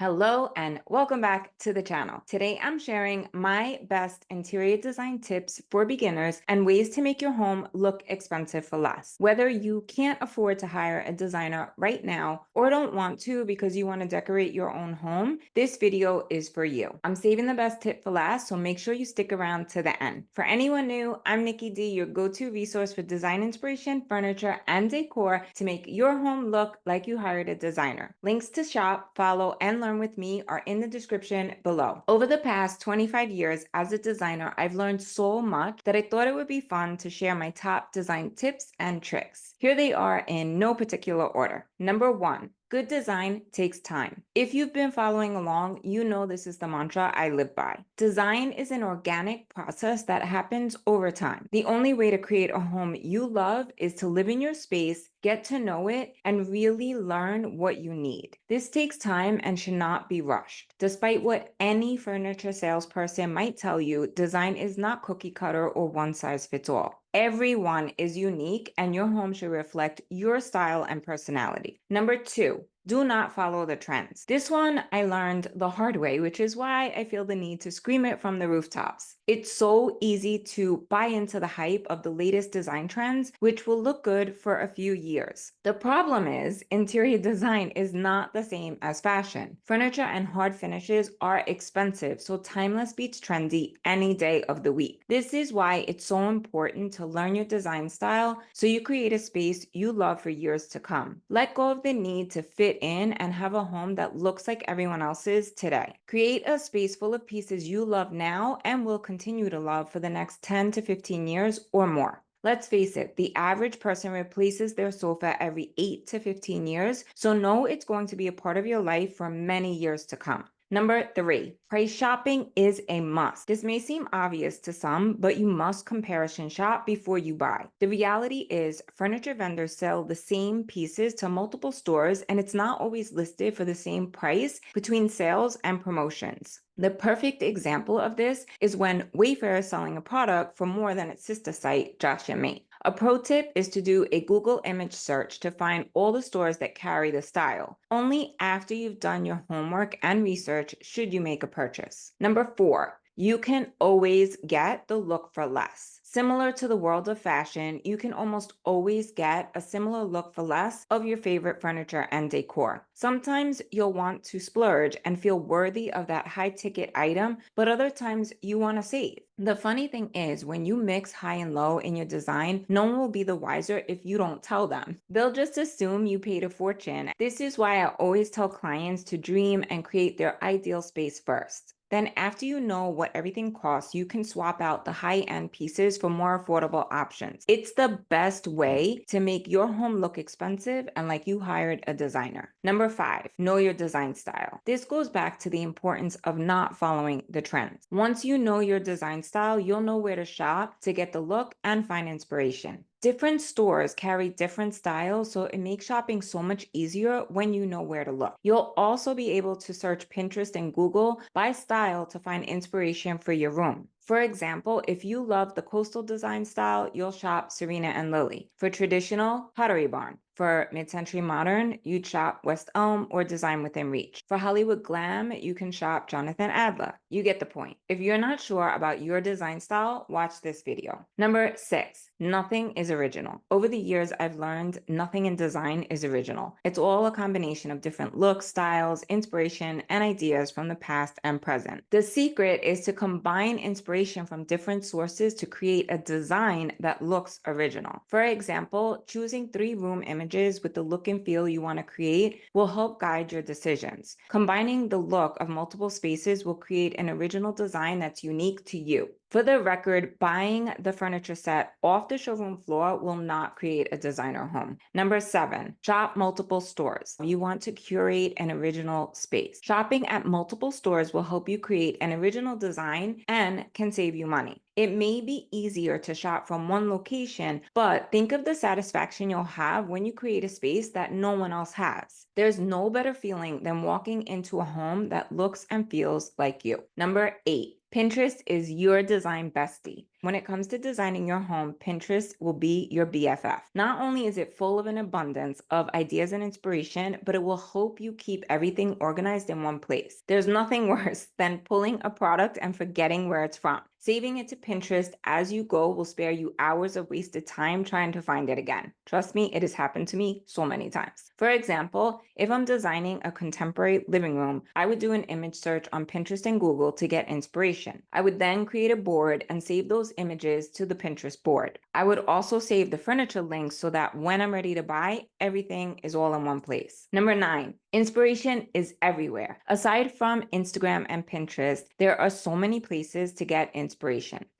Hello and welcome back to the channel. Today I'm sharing my best interior design tips for beginners and ways to make your home look expensive for less. Whether you can't afford to hire a designer right now or don't want to because you want to decorate your own home, this video is for you. I'm saving the best tip for last, so make sure you stick around to the end. For anyone new, I'm Nikki D, your go-to resource for design inspiration, furniture, and decor to make your home look like you hired a designer. Links to shop, follow, and learn with me are in the description below. Over the past 25 years as a designer, I've learned so much that I thought it would be fun to share my top design tips and tricks. Here they are in no particular order. Number 1. Good design takes time. If you've been following along, you know this is the mantra I live by. Design is an organic process that happens over time. The only way to create a home you love is to live in your space, get to know it, and really learn what you need. This takes time and should not be rushed. Despite what any furniture salesperson might tell you, design is not cookie cutter or one size fits all. Everyone is unique, and your home should reflect your style and personality. Number 2, do not follow the trends. This one I learned the hard way, which is why I feel the need to scream it from the rooftops. It's so easy to buy into the hype of the latest design trends, which will look good for a few years. The problem is, interior design is not the same as fashion. Furniture and hard finishes are expensive, so timeless beats trendy any day of the week. This is why it's so important to learn your design style so you create a space you love for years to come. Let go of the need to fit in and have a home that looks like everyone else's today. Create a space full of pieces you love now and will continue to love for the next 10 to 15 years or more. Let's face it, the average person replaces their sofa every 8 to 15 years, so know it's going to be a part of your life for many years to come. Number 3, price shopping is a must. This may seem obvious to some, but you must comparison shop before you buy. The reality is, furniture vendors sell the same pieces to multiple stores, and it's not always listed for the same price between sales and promotions. The perfect example of this is when Wayfair is selling a product for more than its sister site, Josh and Me. A pro tip is to do a Google image search to find all the stores that carry the style. Only after you've done your homework and research should you make a purchase. Number 4, you can always get the look for less. Similar to the world of fashion, you can almost always get a similar look for less of your favorite furniture and decor. Sometimes you'll want to splurge and feel worthy of that high-ticket item, but other times you want to save. The funny thing is, when you mix high and low in your design, no one will be the wiser if you don't tell them. They'll just assume you paid a fortune. This is why I always tell clients to dream and create their ideal space first. Then after you know what everything costs, you can swap out the high-end pieces for more affordable options. It's the best way to make your home look expensive and like you hired a designer. Number 5, know your design style. This goes back to the importance of not following the trends. Once you know your design style, you'll know where to shop to get the look and find inspiration. Different stores carry different styles, so it makes shopping so much easier when you know where to look. You'll also be able to search Pinterest and Google by style to find inspiration for your room. For example, if you love the coastal design style, you'll shop Serena and Lily. For traditional, Pottery Barn. For mid-century modern, you'd shop West Elm or Design Within Reach. For Hollywood glam, you can shop Jonathan Adler. You get the point. If you're not sure about your design style, watch this video. Number 6, nothing is original. Over the years, I've learned nothing in design is original. It's all a combination of different looks, styles, inspiration, and ideas from the past and present. The secret is to combine inspiration from different sources to create a design that looks original. For example, choosing 3-room images with the look and feel you want to create will help guide your decisions. Combining the look of multiple spaces will create an original design that's unique to you. For the record, buying the furniture set off the showroom floor will not create a designer home. Number 7, shop multiple stores. You want to curate an original space. Shopping at multiple stores will help you create an original design and can save you money. It may be easier to shop from one location, but think of the satisfaction you'll have when you create a space that no one else has. There's no better feeling than walking into a home that looks and feels like you. Number 8, Pinterest is your design bestie. When it comes to designing your home, Pinterest will be your BFF. Not only is it full of an abundance of ideas and inspiration, but it will help you keep everything organized in one place. There's nothing worse than pulling a product and forgetting where it's from. Saving it to Pinterest as you go will spare you hours of wasted time trying to find it again. Trust me, it has happened to me so many times. For example, if I'm designing a contemporary living room, I would do an image search on Pinterest and Google to get inspiration. I would then create a board and save those images to the Pinterest board. I would also save the furniture links so that when I'm ready to buy, everything is all in one place. Number 9, inspiration is everywhere. Aside from Instagram and Pinterest, there are so many places to get inspiration.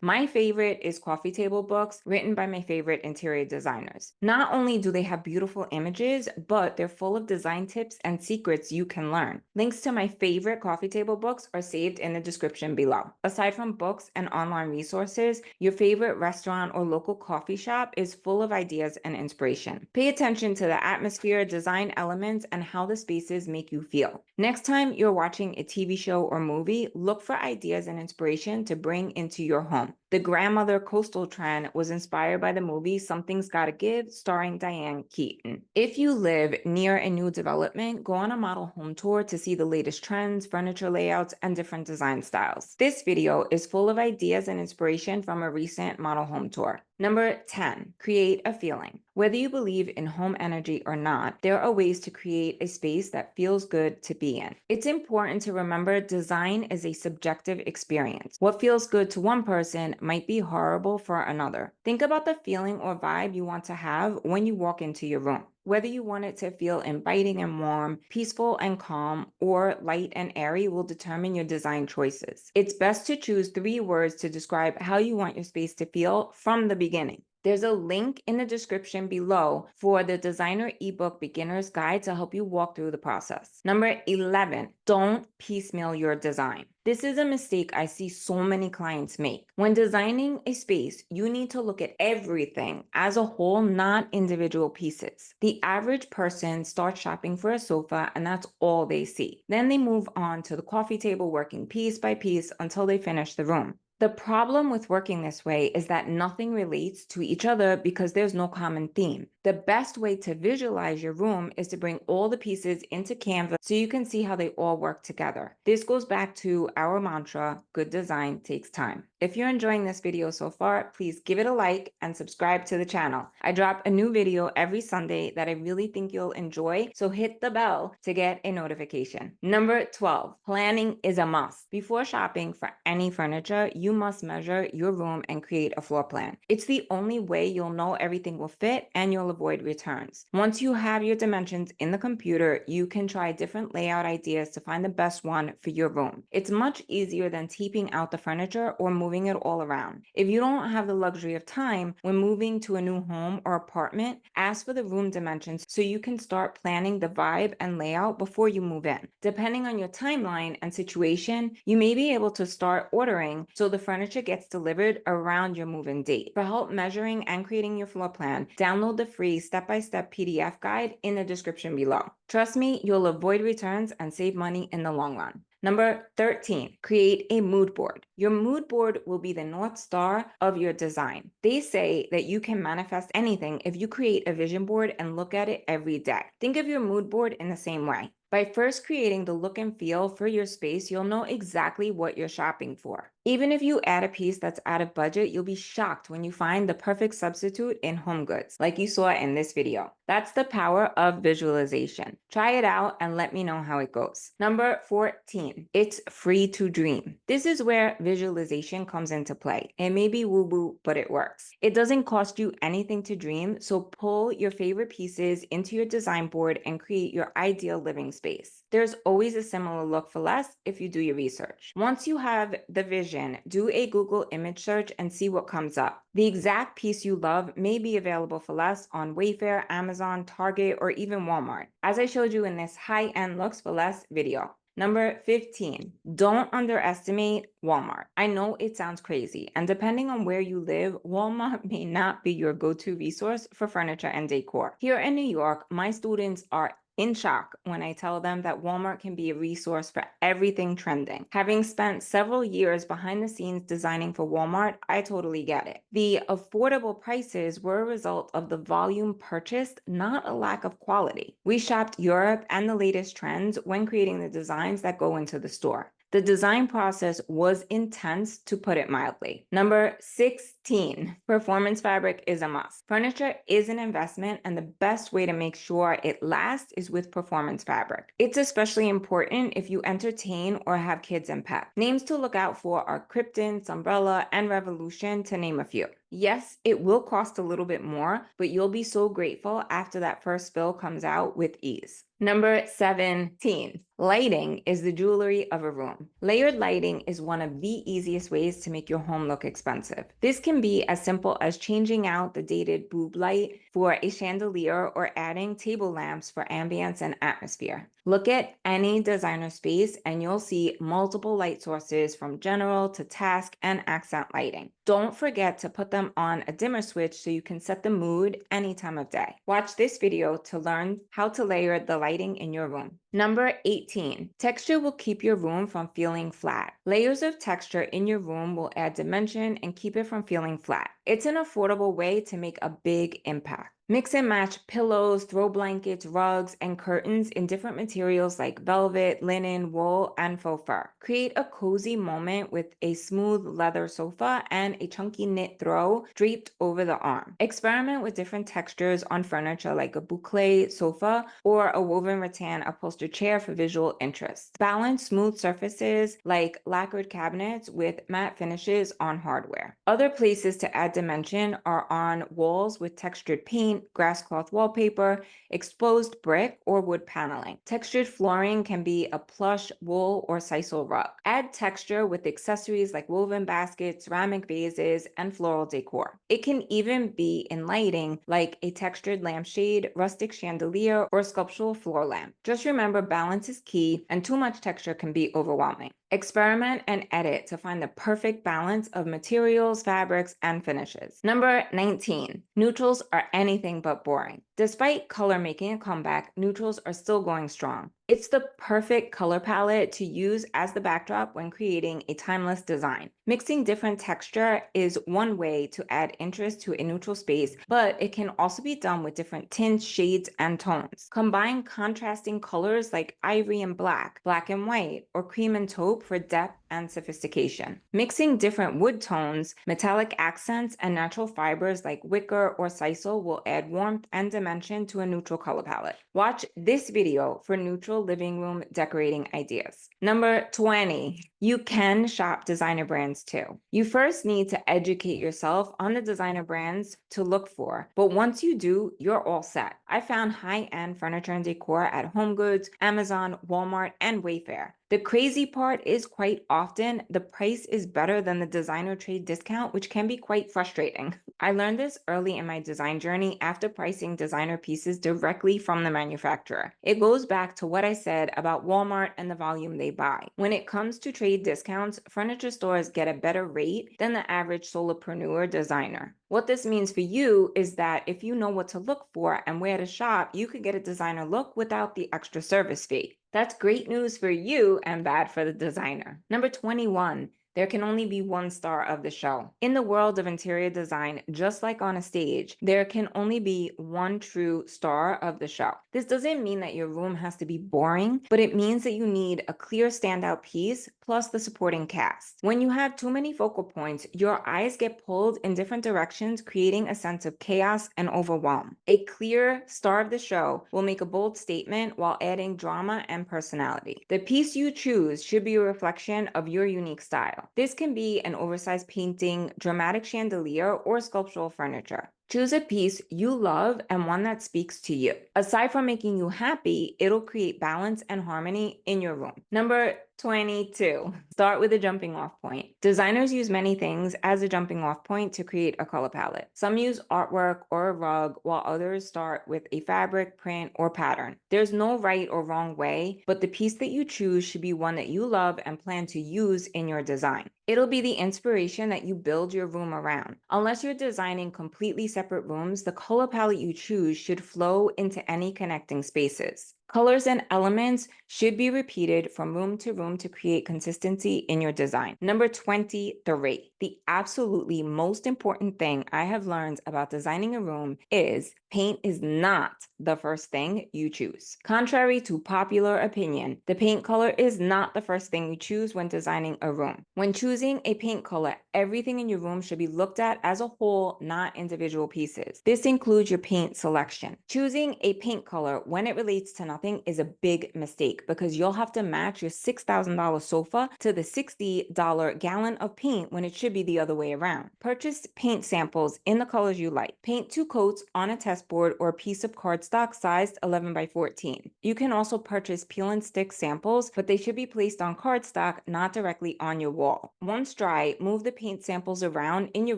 My favorite is coffee table books written by my favorite interior designers. Not only do they have beautiful images, but they're full of design tips and secrets you can learn. Links to my favorite coffee table books are saved in the description below. Aside from books and online resources, your favorite restaurant or local coffee shop is full of ideas and inspiration. Pay attention to the atmosphere, design elements, and how the spaces make you feel. Next time you're watching a TV show or movie, look for ideas and inspiration to bring into your home. The grandmother coastal trend was inspired by the movie Something's Gotta Give, starring Diane Keaton. If you live near a new development, go on a model home tour to see the latest trends, furniture layouts, and different design styles. This video is full of ideas and inspiration from a recent model home tour. Number 10, create a feeling. Whether you believe in home energy or not, there are ways to create a space that feels good to be in. It's important to remember design is a subjective experience. What feels good to one person might be horrible for another. Think about the feeling or vibe you want to have when you walk into your room. Whether you want it to feel inviting and warm, peaceful and calm, or light and airy will determine your design choices. It's best to choose 3 words to describe how you want your space to feel from the beginning. There's a link in the description below for the designer ebook beginner's guide to help you walk through the process. Number 11, don't piecemeal your design. This is a mistake I see so many clients make. When designing a space, you need to look at everything as a whole, not individual pieces. The average person starts shopping for a sofa and that's all they see. Then they move on to the coffee table, working piece by piece until they finish the room. The problem with working this way is that nothing relates to each other because there's no common theme. The best way to visualize your room is to bring all the pieces into Canva so you can see how they all work together. This goes back to our mantra, good design takes time. If you're enjoying this video so far, please give it a like and subscribe to the channel. I drop a new video every Sunday that I really think you'll enjoy, so hit the bell to get a notification. Number 12, planning is a must. Before shopping for any furniture, you must measure your room and create a floor plan. It's the only way you'll know everything will fit and you'll avoid returns. Once you have your dimensions in the computer, you can try different layout ideas to find the best one for your room. It's much easier than taping out the furniture or moving it all around. If you don't have the luxury of time when moving to a new home or apartment, ask for the room dimensions so you can start planning the vibe and layout before you move in. Depending on your timeline and situation, you may be able to start ordering so the furniture gets delivered around your move-in date. For help measuring and creating your floor plan, download the free step-by-step PDF guide in the description below. Trust me, you'll avoid returns and save money in the long run. Number 13, create a mood board. Your mood board will be the North Star of your design. They say that you can manifest anything if you create a vision board and look at it every day. Think of your mood board in the same way. By first creating the look and feel for your space, you'll know exactly what you're shopping for. Even if you add a piece that's out of budget, you'll be shocked when you find the perfect substitute in HomeGoods, like you saw in this video. That's the power of visualization. Try it out and let me know how it goes. Number 14, it's free to dream. This is where visualization comes into play. It may be woo-woo, but it works. It doesn't cost you anything to dream, so pull your favorite pieces into your design board and create your ideal living space. There's always a similar look for less if you do your research. Once you have the vision, do a Google image search and see what comes up. The exact piece you love may be available for less on Wayfair, Amazon, Target, or even Walmart, as I showed you in this high-end looks for less video. Number 15, don't underestimate Walmart. I know it sounds crazy, and depending on where you live, Walmart may not be your go-to resource for furniture and decor. Here in New York, my students are in shock when I tell them that Walmart can be a resource for everything trending. Having spent several years behind the scenes designing for Walmart, I totally get it. The affordable prices were a result of the volume purchased, not a lack of quality. We shopped Europe and the latest trends when creating the designs that go into the store. The design process was intense, to put it mildly. Number 16, performance fabric is a must. Furniture is an investment, and the best way to make sure it lasts is with performance fabric. It's especially important if you entertain or have kids and pets. Names to look out for are Krypton, Umbrella, and Revolution, to name a few. Yes, it will cost a little bit more, but you'll be so grateful after that first fill comes out with ease. Number 17, lighting is the jewelry of a room. Layered lighting is one of the easiest ways to make your home look expensive. This can be as simple as changing out the dated boob light for a chandelier or adding table lamps for ambience and atmosphere. Look at any designer space and you'll see multiple light sources from general to task and accent lighting. Don't forget to put them on a dimmer switch so you can set the mood any time of day. Watch this video to learn how to layer the lighting in your room. Number 18, texture will keep your room from feeling flat. Layers of texture in your room will add dimension and keep it from feeling flat. It's an affordable way to make a big impact. Mix and match pillows, throw blankets, rugs, and curtains in different materials like velvet, linen, wool, and faux fur. Create a cozy moment with a smooth leather sofa and a chunky knit throw draped over the arm. Experiment with different textures on furniture like a boucle sofa or a woven rattan upholstered chair for visual interest. Balance smooth surfaces like lacquered cabinets with matte finishes on hardware. Other places to add dimension are on walls with textured paint, grass cloth wallpaper, exposed brick, or wood paneling. Textured flooring can be a plush, wool, or sisal rug. Add texture with accessories like woven baskets, ceramic vases, and floral decor. It can even be in lighting like a textured lampshade, rustic chandelier, or sculptural floor lamp. Just remember, balance is key, and too much texture can be overwhelming. Experiment and edit to find the perfect balance of materials, fabrics, and finishes. Number 19, neutrals are anything but boring. Despite color making a comeback, neutrals are still going strong. It's the perfect color palette to use as the backdrop when creating a timeless design. Mixing different texture is one way to add interest to a neutral space, but it can also be done with different tints, shades, and tones. Combine contrasting colors like ivory and black, black and white, or cream and taupe for depth and sophistication. Mixing different wood tones, metallic accents, and natural fibers like wicker or sisal will add warmth and dimension to a neutral color palette. Watch this video for neutral living room decorating ideas. Number 20, you can shop designer brands too. You first need to educate yourself on the designer brands to look for, but once you do, you're all set. I found high-end furniture and decor at HomeGoods, Amazon, Walmart, and Wayfair. The crazy part is quite often the price is better than the designer trade discount, which can be quite frustrating. I learned this early in my design journey after pricing designer pieces directly from the manufacturer. It goes back to what I said about Walmart and the volume they buy. When it comes to trade discounts, furniture stores get a better rate than the average solopreneur designer. What this means for you is that if you know what to look for and where to shop, you could get a designer look without the extra service fee. That's great news for you and bad for the designer. Number 21, there can only be one star of the show. In the world of interior design, just like on a stage, there can only be one true star of the show. This doesn't mean that your room has to be boring, but it means that you need a clear standout piece plus the supporting cast. When you have too many focal points, your eyes get pulled in different directions, creating a sense of chaos and overwhelm. A clear star of the show will make a bold statement while adding drama and personality. The piece you choose should be a reflection of your unique style. This can be an oversized painting, dramatic chandelier, or sculptural furniture. Choose a piece you love and one that speaks to you. Aside from making you happy, it'll create balance and harmony in your room. Number 22, start with a jumping off point. Designers use many things as a jumping off point to create a color palette. Some use artwork or a rug, while others start with a fabric, print, or pattern. There's no right or wrong way, but the piece that you choose should be one that you love and plan to use in your design. It'll be the inspiration that you build your room around. Unless you're designing completely separate rooms, the color palette you choose should flow into any connecting spaces. Colors and elements should be repeated from room to room to create consistency in your design. Number 23, the absolutely most important thing I have learned about designing a room is paint is not the first thing you choose. Contrary to popular opinion, the paint color is not the first thing you choose when designing a room. When choosing a paint color, everything in your room should be looked at as a whole, not individual pieces. This includes your paint selection. Choosing a paint color when it relates to nothing is a big mistake because you'll have to match your $6,000 sofa to the $60 gallon of paint when it should be the other way around. Purchase paint samples in the colors you like. Paint 2 coats on a test board or a piece of cardstock sized 11 by 14. You can also purchase peel and stick samples, but they should be placed on cardstock, not directly on your wall. Once dry, move the paint samples around in your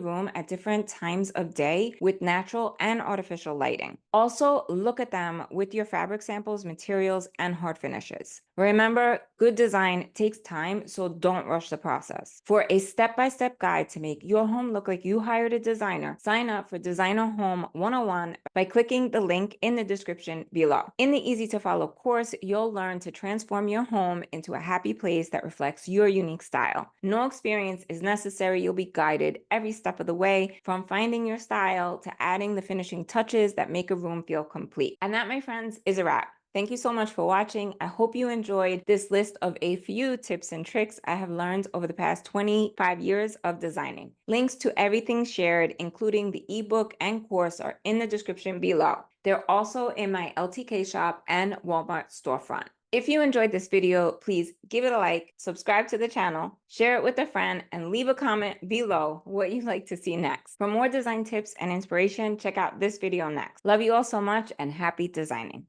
room at different times of day with natural and artificial lighting. Also, look at them with your fabric samples, materials, and hard finishes. Remember, good design takes time, so don't rush the process. For a step-by-step guide to make your home look like you hired a designer, sign up for Designer Home 101 by clicking the link in the description below. In the easy-to-follow course, you'll learn to transform your home into a happy place that reflects your unique style. No experience is necessary. You'll be guided every step of the way, from finding your style to adding the finishing touches that make a room feel complete. And that, my friends, is a wrap. Thank you so much for watching. I hope you enjoyed this list of a few tips and tricks I have learned over the past 25 years of designing. Links to everything shared, including the ebook and course, are in the description below. They're also in my LTK shop and Walmart storefront. If you enjoyed this video, please give it a like, subscribe to the channel, share it with a friend, and leave a comment below what you'd like to see next. For more design tips and inspiration, check out this video next. Love you all so much and happy designing.